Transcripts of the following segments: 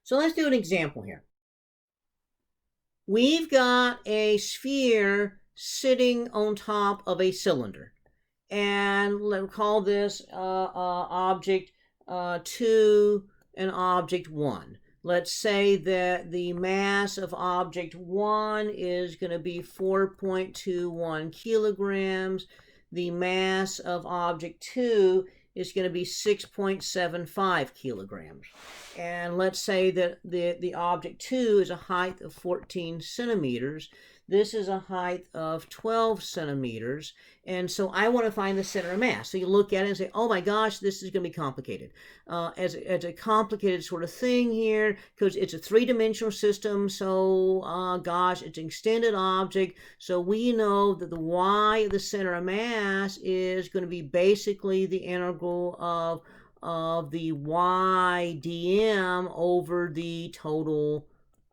So let's do an example here. We've got a sphere sitting on top of a cylinder. And let's call this object 2 and object 1. Let's say that the mass of object 1 is going to be 4.21 kilograms. The mass of object 2 is going to be 6.75 kilograms. And let's say that the object 2 is a height of 14 centimeters. This is a height of 12 centimeters. And so I want to find the center of mass. So you look at it and say, oh my gosh, this is going to be complicated. As a complicated sort of thing here, because it's a three-dimensional system. So, gosh, it's an extended object. So we know that the y of the center of mass is going to be basically the integral of the y dm over the total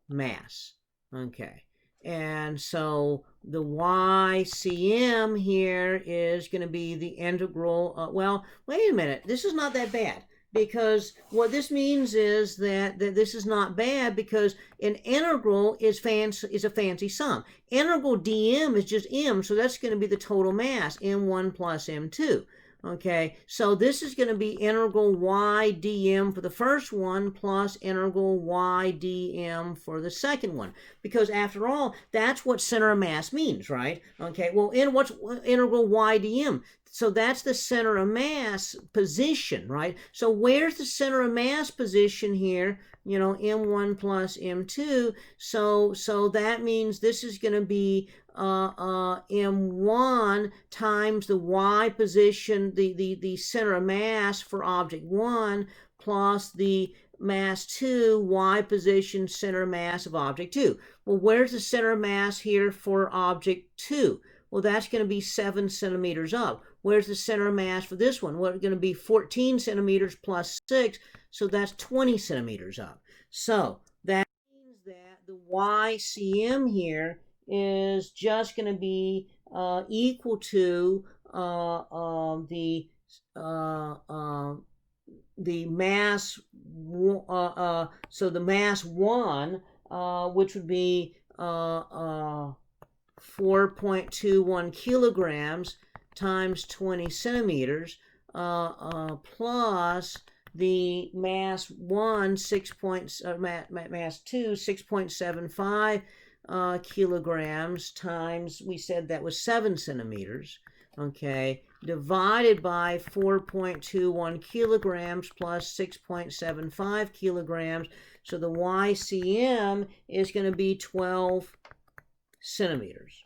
mass. Okay. And so the YCM here is going to be the integral. Well, wait a minute. This is not that bad, because what this means is that this is not bad because an integral is a fancy sum. Integral dm is just m, so that's going to be the total mass, m1 plus m2. Okay, so this is going to be integral y dm for the first one plus integral y dm for the second one. Because after all, that's what center of mass means, right? Okay, well, what's integral y dm? So that's the center of mass position, right? So where's the center of mass position here? You know, m1 plus m2. So that means this is going to be m1 times the y position, the center of mass for object 1 plus the mass 2, y position, center mass of object 2. Well, where's the center of mass here for object 2? Well, that's going to be 7 centimeters up. Where's the center of mass for this one? Well, it's going to be 14 centimeters plus 6, so that's 20 centimeters up. So that means that the YCM here is just going to be equal to the mass, so the mass 1, which would be 4.21 kilograms times 20 centimeters, plus the mass 1, mass 2, 6.75 kilograms times, we said that was 7 centimeters, okay, divided by 4.21 kilograms plus 6.75 kilograms. So the YCM is going to be 12 centimeters.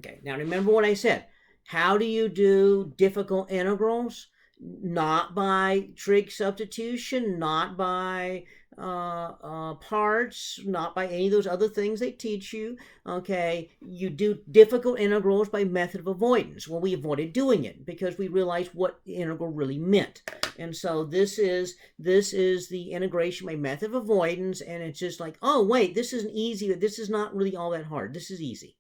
Okay, now remember what I said. How do you do difficult integrals? Not by trig substitution, not by parts, not by any of those other things they teach you. Okay, you do difficult integrals by method of avoidance. Well, we avoided doing it because we realized what the integral really meant. And so this is the integration by method of avoidance, and it's just like, oh wait, this isn't easy, this is not really all that hard. This is easy.